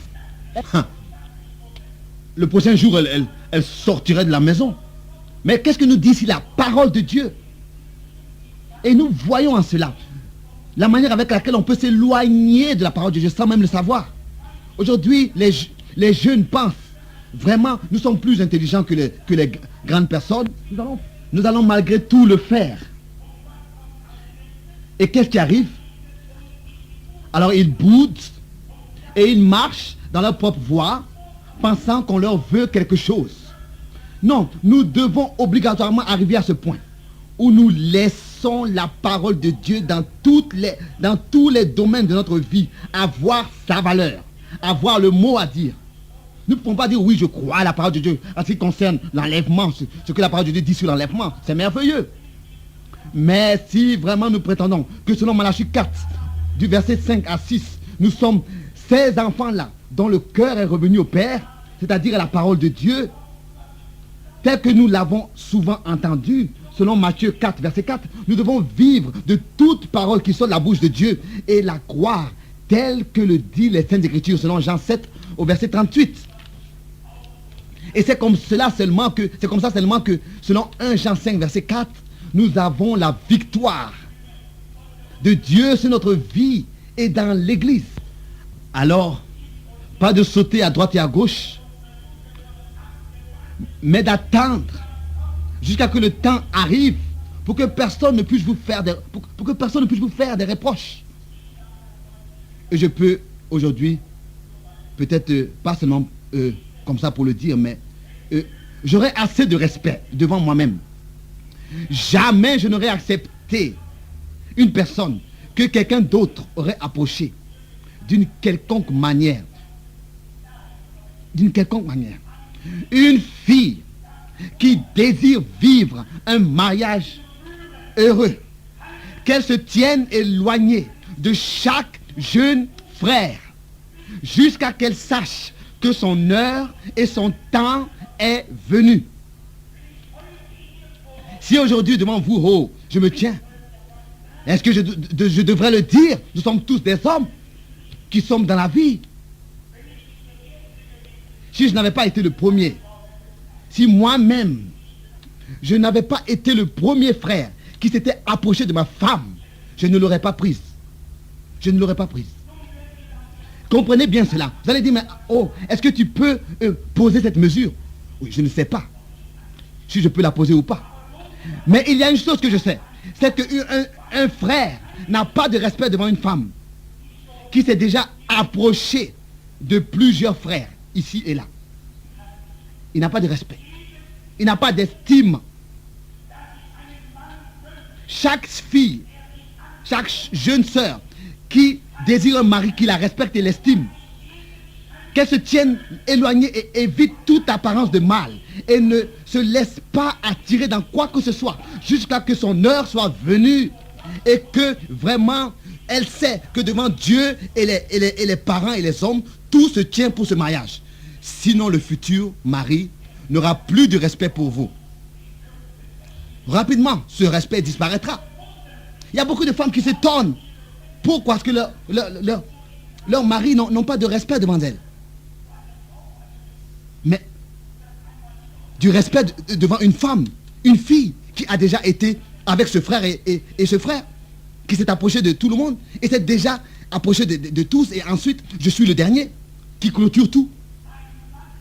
Le prochain jour, elle sortirait de la maison. Mais qu'est-ce que nous dit ici la parole de Dieu? Et nous voyons en cela la manière avec laquelle on peut s'éloigner de la parole de Dieu sans même le savoir. Aujourd'hui, les jeunes pensent vraiment, nous sommes plus intelligents que les grandes personnes. Nous allons malgré tout le faire. Et qu'est-ce qui arrive? Alors ils boudent et ils marchent dans leur propre voie, pensant qu'on leur veut quelque chose. Non, nous devons obligatoirement arriver à ce point où nous laissons la parole de Dieu dans tous les domaines de notre vie avoir sa valeur, avoir le mot à dire. Nous ne pouvons pas dire oui, je crois à la parole de Dieu en ce qui concerne l'enlèvement, ce que la parole de Dieu dit sur l'enlèvement, c'est merveilleux. Mais si vraiment nous prétendons que selon Malachie 4, du verset 5 à 6, nous sommes ces enfants-là dont le cœur est revenu au Père, c'est-à-dire à la parole de Dieu, tel que nous l'avons souvent entendu, selon Matthieu 4, verset 4, nous devons vivre de toute parole qui sort de la bouche de Dieu et la croire telle que le dit les Saintes Écritures, selon Jean 7, au verset 38. Et c'est comme ça seulement que, selon 1 Jean 5, verset 4, nous avons la victoire de Dieu sur notre vie et dans l'Église. Alors, pas de sauter à droite et à gauche, mais d'attendre jusqu'à ce que le temps arrive pour que personne ne puisse vous faire des, pour que personne ne puisse vous faire des reproches. Et je peux aujourd'hui, peut-être pas seulement comme ça pour le dire, mais j'aurai assez de respect devant moi-même. Jamais je n'aurais accepté une personne que quelqu'un d'autre aurait approché d'une quelconque manière. D'une quelconque manière. Une fille qui désire vivre un mariage heureux, qu'elle se tienne éloignée de chaque jeune frère jusqu'à qu'elle sache que son heure et son temps est venu. Si aujourd'hui devant vous, oh, je me tiens, est-ce que je devrais le dire? Nous sommes tous des hommes qui sommes dans la vie. Si je n'avais pas été le premier, si moi-même, je n'avais pas été le premier frère qui s'était approché de ma femme, je ne l'aurais pas prise. Je ne l'aurais pas prise. Comprenez bien cela. Vous allez dire, mais oh, est-ce que tu peux poser cette mesure? Oui, je ne sais pas si je peux la poser ou pas. Mais il y a une chose que je sais, c'est qu'un frère n'a pas de respect devant une femme qui s'est déjà approché de plusieurs frères, ici et là. Il n'a pas de respect. Il n'a pas d'estime. Chaque fille, chaque jeune sœur qui désire un mari qui la respecte et l'estime, qu'elle se tienne éloignée et évite toute apparence de mal et ne se laisse pas attirer dans quoi que ce soit jusqu'à ce que son heure soit venue et que vraiment elle sait que devant Dieu et les parents et les hommes, tout se tient pour ce mariage. Sinon le futur mari n'aura plus de respect pour vous. Rapidement, ce respect disparaîtra. Il y a beaucoup de femmes qui s'étonnent. Pourquoi est-ce que leurs maris n'ont pas de respect devant elles? Mais du respect devant une femme, une fille qui a déjà été avec ce frère et ce frère, qui s'est approché de tout le monde, et s'est déjà approché de tous, et ensuite, je suis le dernier qui clôture tout.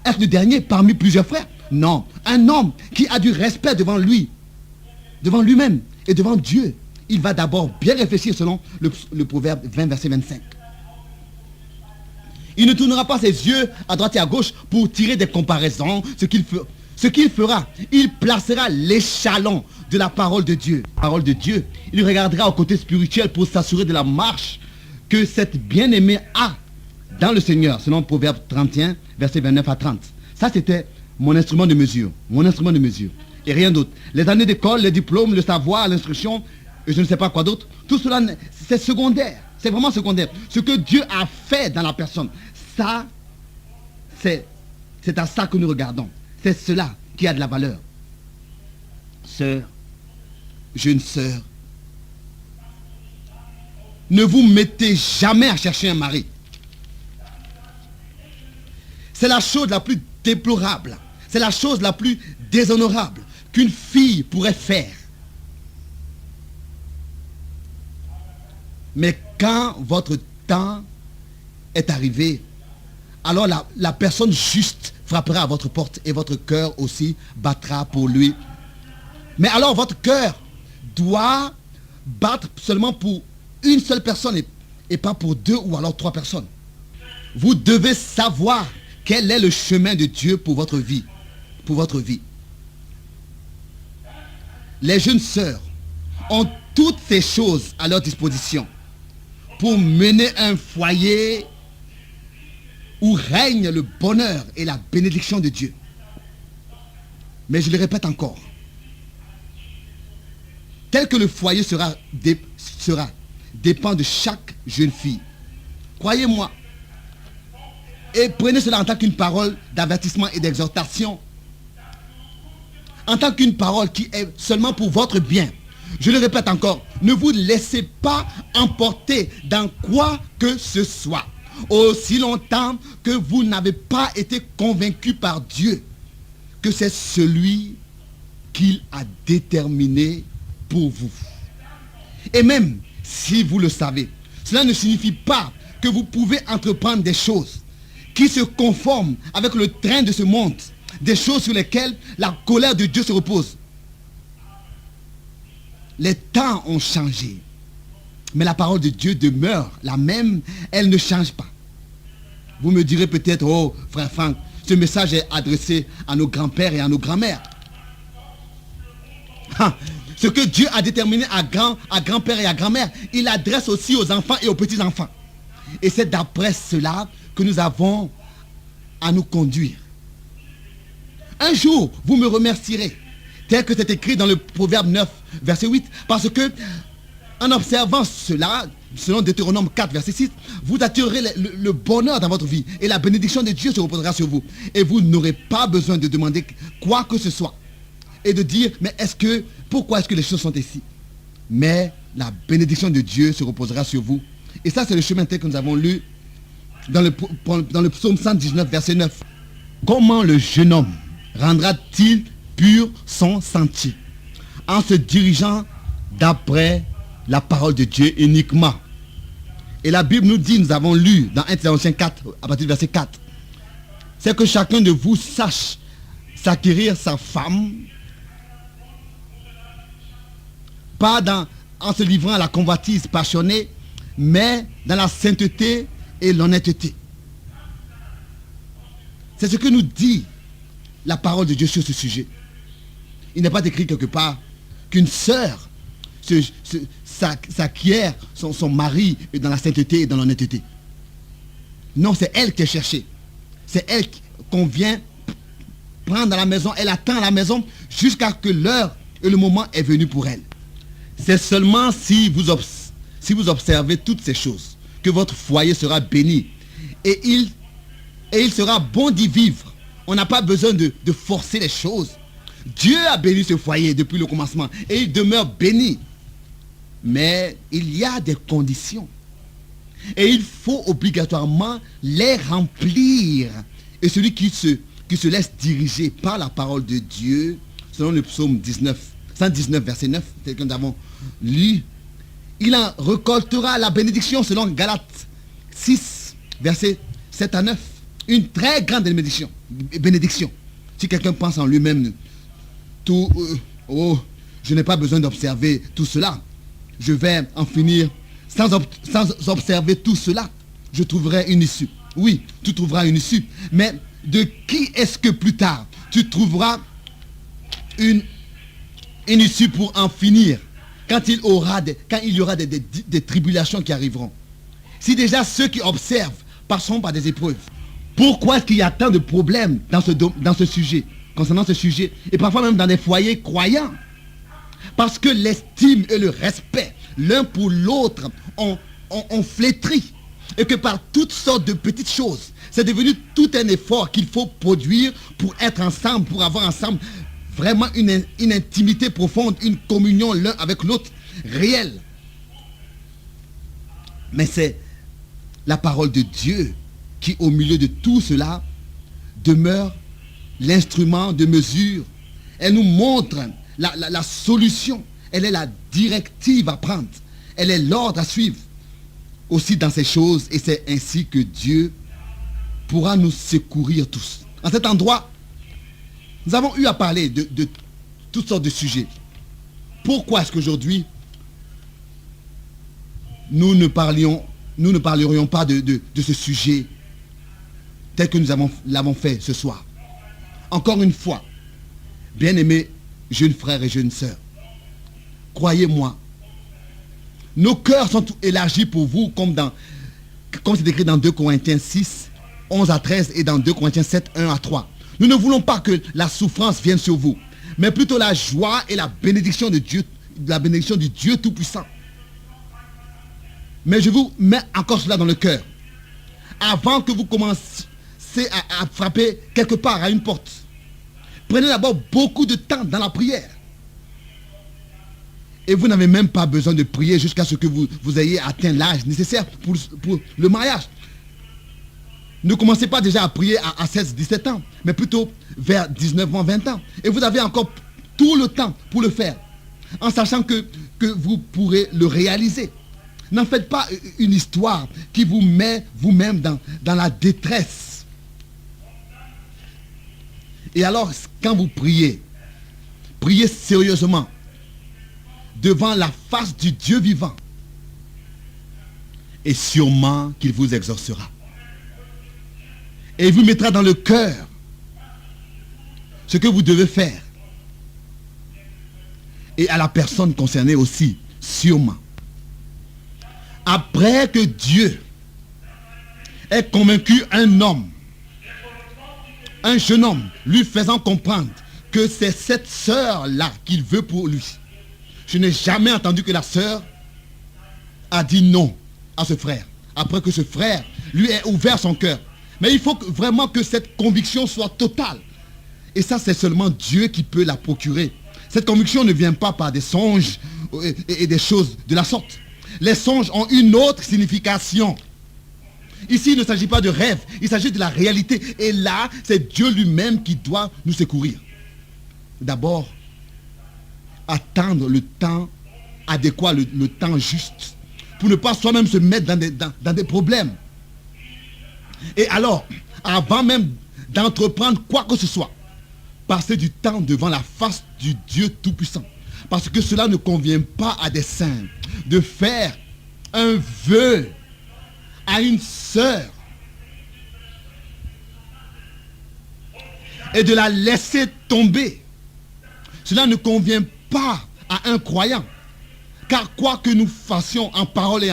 Est-ce le dernier parmi plusieurs frères? Non. Un homme qui a du respect devant lui, devant lui-même et devant Dieu, il va d'abord bien réfléchir selon le proverbe 20, verset 25. Il ne tournera pas ses yeux à droite et à gauche pour tirer des comparaisons. Ce qu'il fera, il placera l'échalon de la parole de Dieu. Parole de Dieu. Il regardera au côté spirituel pour s'assurer de la marche que cette bien-aimée a dans le Seigneur, selon Proverbe 31, verset 29 à 30. Ça, c'était mon instrument de mesure. Mon instrument de mesure. Et rien d'autre. Les années d'école, les diplômes, le savoir, l'instruction, et je ne sais pas quoi d'autre, tout cela, c'est secondaire. C'est vraiment secondaire. Ce que Dieu a fait dans la personne, ça, c'est à ça que nous regardons. C'est cela qui a de la valeur. Sœur, jeune sœur, ne vous mettez jamais à chercher un mari. C'est la chose la plus déplorable, c'est la chose la plus déshonorable qu'une fille pourrait faire. Mais quand votre temps est arrivé, alors la personne juste frappera à votre porte et votre cœur aussi battra pour lui. Mais alors votre cœur doit battre seulement pour une seule personne et pas pour 2 ou alors 3 personnes. Vous devez savoir quel est le chemin de Dieu pour votre vie. Pour votre vie. Les jeunes sœurs ont toutes ces choses à leur disposition pour mener un foyer où règne le bonheur et la bénédiction de Dieu. Mais je le répète encore, tel que le foyer sera, dépend de chaque jeune fille. Croyez-moi. Et prenez cela en tant qu'une parole d'avertissement et d'exhortation. En tant qu'une parole qui est seulement pour votre bien. Je le répète encore, ne vous laissez pas emporter dans quoi que ce soit. Aussi longtemps que vous n'avez pas été convaincu par Dieu que c'est celui qu'il a déterminé pour vous. Et même si vous le savez, cela ne signifie pas que vous pouvez entreprendre des choses qui se conforment avec le train de ce monde, des choses sur lesquelles la colère de Dieu se repose. Les temps ont changé, mais la parole de Dieu demeure la même, elle ne change pas. Vous me direz peut-être, oh frère Franck, ce message est adressé à nos grands-pères et à nos grands-mères. Ce que Dieu a déterminé à grand-père et à grand-mère, il l'adresse aussi aux enfants et aux petits-enfants. Et c'est d'après cela que nous avons à nous conduire. Un jour, vous me remercierez, tel que c'est écrit dans le Proverbe 9, verset 8, parce que, en observant cela, selon Deutéronome 4, verset 6, vous attirerez le bonheur dans votre vie, et la bénédiction de Dieu se reposera sur vous. Et vous n'aurez pas besoin de demander quoi que ce soit, et de dire, mais pourquoi est-ce que les choses sont ici? Mais la bénédiction de Dieu se reposera sur vous. Et ça, c'est le chemin tel que nous avons lu dans le psaume 119, verset 9. Comment le jeune homme rendra-t-il pur son sentier? En se dirigeant d'après la parole de Dieu uniquement. Et la Bible nous dit, nous avons lu dans 1 Thessaloniciens 4, à partir du verset 4, c'est que chacun de vous sache s'acquérir sa femme, pas en se livrant à la convoitise passionnée, mais dans la sainteté et l'honnêteté. C'est ce que nous dit la parole de Dieu sur ce sujet. Il n'est pas écrit quelque part qu'une sœur s'acquiert son mari dans la sainteté et dans l'honnêteté. Non, c'est elle qui est cherchée. C'est elle qu'on vient prendre à la maison. Elle attend à la maison jusqu'à que l'heure et le moment est venu pour elle. C'est seulement si vous observez toutes ces choses que votre foyer sera béni. Et il sera bon d'y vivre. On n'a pas besoin de forcer les choses. Dieu a béni ce foyer depuis le commencement et il demeure béni. Mais il y a des conditions. Et il faut obligatoirement les remplir. Et celui qui se laisse diriger par la parole de Dieu, selon le psaume 119, verset 9, tel que nous avons lu, il en récoltera la bénédiction selon Galates 6, verset 7 à 9. Une très grande bénédiction. Si quelqu'un pense en lui-même, je n'ai pas besoin d'observer tout cela. Je vais en finir sans observer tout cela. Je trouverai une issue. Oui, tu trouveras une issue. Mais de qui est-ce que plus tard tu trouveras une issue pour en finir quand il y aura des tribulations qui arriveront? Si déjà ceux qui observent passeront par des épreuves, pourquoi est-ce qu'il y a tant de problèmes dans ce sujet, concernant ce sujet, et parfois même dans des foyers croyants? Parce que l'estime et le respect l'un pour l'autre ont flétri. Et que par toutes sortes de petites choses, c'est devenu tout un effort qu'il faut produire pour être ensemble, pour avoir ensemble vraiment une intimité profonde, une communion l'un avec l'autre réelle. Mais c'est la parole de Dieu qui, au milieu de tout cela, demeure l'instrument de mesure. Elle nous montre la solution. Elle est la directive à prendre. Elle est l'ordre à suivre. Aussi dans ces choses, et c'est ainsi que Dieu pourra nous secourir tous. En cet endroit, nous avons eu à parler de toutes sortes de sujets. Pourquoi est-ce qu'aujourd'hui, nous ne parlerions pas de ce sujet tel que nous l'avons fait ce soir? Encore une fois, bien-aimés jeunes frères et jeunes sœurs, croyez-moi, nos cœurs sont élargis pour vous comme c'est écrit dans 2 Corinthiens 6, 11 à 13 et dans 2 Corinthiens 7, 1 à 3. Nous ne voulons pas que la souffrance vienne sur vous, mais plutôt la joie et la bénédiction de Dieu, la bénédiction du Dieu Tout-Puissant. Mais je vous mets encore cela dans le cœur. Avant que vous commenciez à frapper quelque part à une porte, prenez d'abord beaucoup de temps dans la prière. Et vous n'avez même pas besoin de prier jusqu'à ce que vous ayez atteint l'âge nécessaire pour le mariage. Ne commencez pas déjà à prier à 16, 17 ans, mais plutôt vers 19 ans, 20 ans. Et vous avez encore tout le temps pour le faire, en sachant que vous pourrez le réaliser. N'en faites pas une histoire qui vous met vous-même dans la détresse. Et alors, quand vous priez, priez sérieusement, devant la face du Dieu vivant. Et sûrement qu'il vous exaucera. Et il vous mettra dans le cœur ce que vous devez faire. Et à la personne concernée aussi, sûrement. Après que Dieu ait convaincu un homme, un jeune homme, lui faisant comprendre que c'est cette sœur-là qu'il veut pour lui. Je n'ai jamais entendu que la sœur a dit non à ce frère. Après que ce frère lui ait ouvert son cœur. Mais il faut vraiment que cette conviction soit totale. Et ça, c'est seulement Dieu qui peut la procurer. Cette conviction ne vient pas par des songes et des choses de la sorte. Les songes ont une autre signification. Ici, il ne s'agit pas de rêve, il s'agit de la réalité. Et là, c'est Dieu lui-même qui doit nous secourir. D'abord, attendre le temps adéquat, le temps juste, pour ne pas soi-même se mettre dans des problèmes. Et alors, avant même d'entreprendre quoi que ce soit, passer du temps devant la face du Dieu Tout-Puissant. Parce que cela ne convient pas à des saints de faire un vœu à une sœur et de la laisser tomber. Cela ne convient pas à un croyant. Car quoi que nous fassions en parole et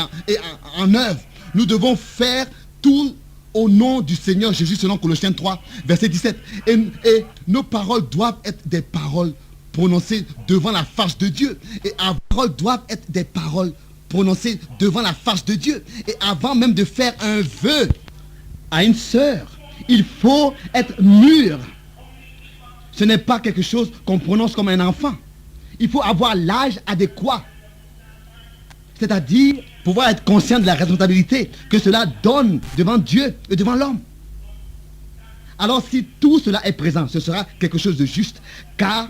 en œuvre, nous devons faire tout au nom du Seigneur Jésus, selon Colossiens 3, verset 17. Et nos paroles doivent être des paroles prononcées devant la face de Dieu. Et nos paroles doivent être des paroles prononcées devant la face de Dieu. Et avant même de faire un vœu à une sœur, il faut être mûr. Ce n'est pas quelque chose qu'on prononce comme un enfant. Il faut avoir l'âge adéquat. C'est-à-dire pouvoir être conscient de la responsabilité que cela donne devant Dieu et devant l'homme. Alors si tout cela est présent, ce sera quelque chose de juste. Car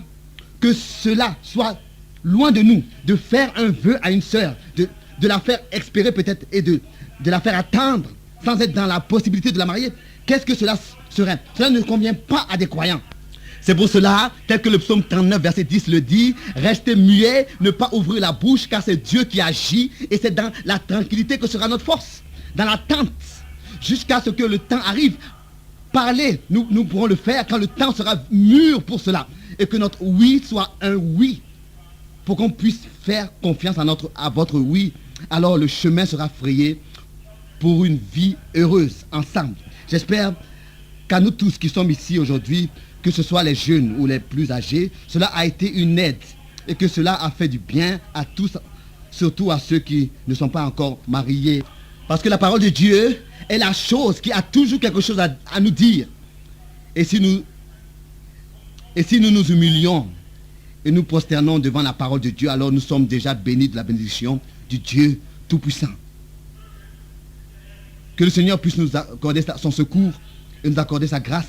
que cela soit loin de nous, de faire un vœu à une sœur, de la faire espérer peut-être et de la faire attendre sans être dans la possibilité de la marier, qu'est-ce que cela serait? Cela ne convient pas à des croyants. C'est pour cela, tel que le psaume 39, verset 10 le dit, restez muets, ne pas ouvrir la bouche, car c'est Dieu qui agit, et c'est dans la tranquillité que sera notre force, dans l'attente, jusqu'à ce que le temps arrive. Parler, nous pourrons le faire quand le temps sera mûr pour cela, et que notre oui soit un oui, pour qu'on puisse faire confiance à votre oui. Alors le chemin sera frayé pour une vie heureuse ensemble. J'espère qu'à nous tous qui sommes ici aujourd'hui, que ce soit les jeunes ou les plus âgés, cela a été une aide et que cela a fait du bien à tous, surtout à ceux qui ne sont pas encore mariés. Parce que la parole de Dieu est la chose qui a toujours quelque chose à nous dire. Et si nous nous humilions et nous prosternons devant la parole de Dieu, alors nous sommes déjà bénis de la bénédiction du Dieu Tout-Puissant. Que le Seigneur puisse nous accorder son secours et nous accorder sa grâce.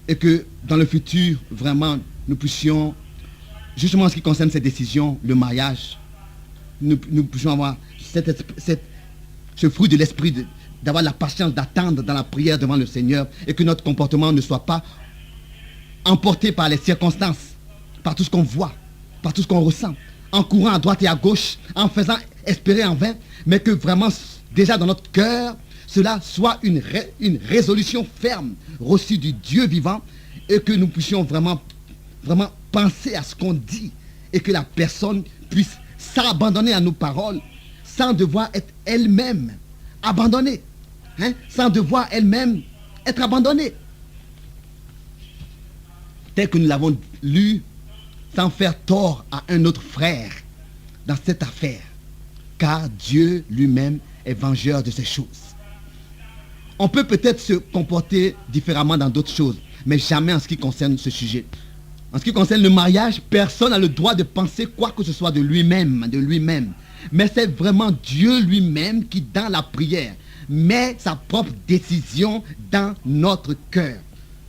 Et que dans le futur, vraiment, nous puissions, justement en ce qui concerne cette décision, le mariage, nous puissions avoir ce fruit de l'esprit, d'avoir la patience d'attendre dans la prière devant le Seigneur, et que notre comportement ne soit pas emporté par les circonstances, par tout ce qu'on voit, par tout ce qu'on ressent, en courant à droite et à gauche, en faisant espérer en vain, mais que vraiment, déjà dans notre cœur, cela soit une résolution ferme reçue du Dieu vivant et que nous puissions vraiment penser à ce qu'on dit et que la personne puisse s'abandonner à nos paroles sans devoir être elle-même abandonnée, sans devoir elle-même être abandonnée. Tel que nous l'avons lu, sans faire tort à un autre frère dans cette affaire. car Dieu lui-même est vengeur de ces choses. On peut peut-être se comporter différemment dans d'autres choses, mais jamais en ce qui concerne ce sujet. En ce qui concerne le mariage, personne n'a le droit de penser quoi que ce soit de lui-même, Mais c'est vraiment Dieu lui-même qui, dans la prière, met sa propre décision dans notre cœur.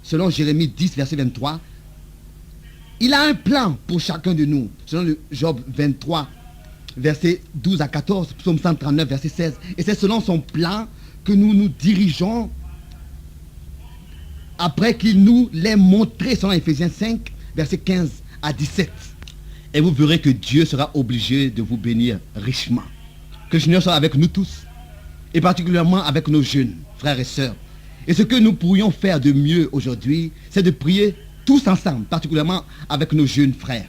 Selon Jérémie 10, verset 23, il a un plan pour chacun de nous. Selon le Job 23, verset 12 à 14, Psaume 139, verset 16. Et c'est selon son plan que nous nous dirigeons après qu'il nous l'ait montré, selon Éphésiens 5, verset 15 à 17. Et vous verrez que Dieu sera obligé de vous bénir richement. Que le Seigneur soit avec nous tous, et particulièrement avec nos jeunes frères et sœurs. Et ce que nous pourrions faire de mieux aujourd'hui, c'est de prier tous ensemble, particulièrement avec nos jeunes frères.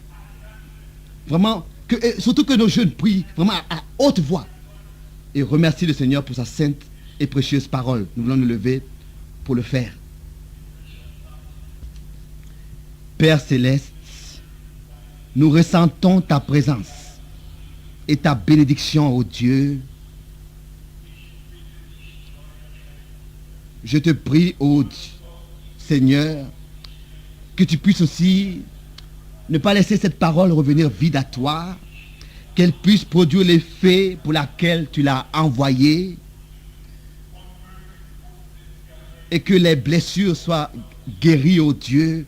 Vraiment, surtout que nos jeunes prient vraiment à haute voix. Et remercie le Seigneur pour sa sainte et précieuse parole. Nous voulons nous lever pour le faire. Père céleste, nous ressentons ta présence et ta bénédiction, ô Dieu. Je te prie, ô Seigneur, que tu puisses aussi ne pas laisser cette parole revenir vide à toi, qu'elle puisse produire l'effet pour lequel tu l'as envoyée, et que les blessures soient guéries, ô Dieu,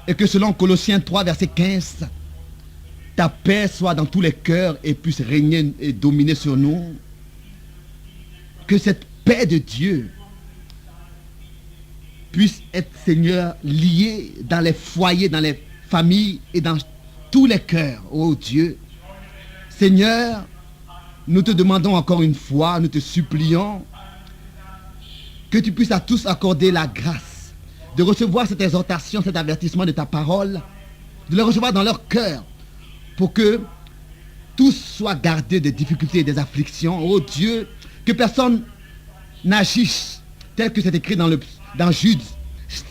et que selon Colossiens 3, verset 15, ta paix soit dans tous les cœurs et puisse régner et dominer sur nous. Que cette paix de Dieu puisse être, Seigneur, liée dans les foyers, dans les familles et dans tous les cœurs, ô Dieu. Seigneur, nous te demandons encore une fois, nous te supplions que tu puisses à tous accorder la grâce de recevoir cette exhortation, cet avertissement de ta parole, de le recevoir dans leur cœur, pour que tous soient gardés des difficultés et des afflictions. Oh Dieu, que personne n'agisse tel que c'est écrit dans Jude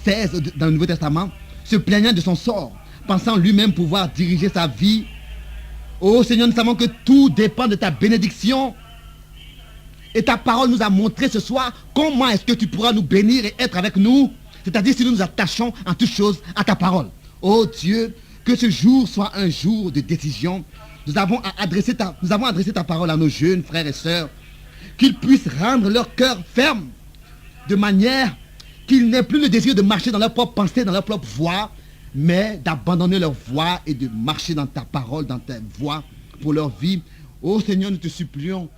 16, dans le Nouveau Testament, se plaignant de son sort, pensant lui-même pouvoir diriger sa vie. Oh Seigneur, nous savons que tout dépend de ta bénédiction. Et ta parole nous a montré ce soir comment est-ce que tu pourras nous bénir et être avec nous. C'est-à-dire si nous nous attachons en toutes choses à ta parole. Oh Dieu, que ce jour soit un jour de décision. Nous avons adressé ta parole à nos jeunes frères et sœurs, qu'ils puissent rendre leur cœur ferme, de manière qu'ils n'aient plus le désir de marcher dans leur propre pensée, dans leur propre voie, mais d'abandonner leur voie et de marcher dans ta parole, dans ta voie pour leur vie. Oh Seigneur, nous te supplions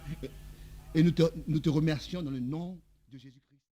et nous te remercions dans le nom de Jésus.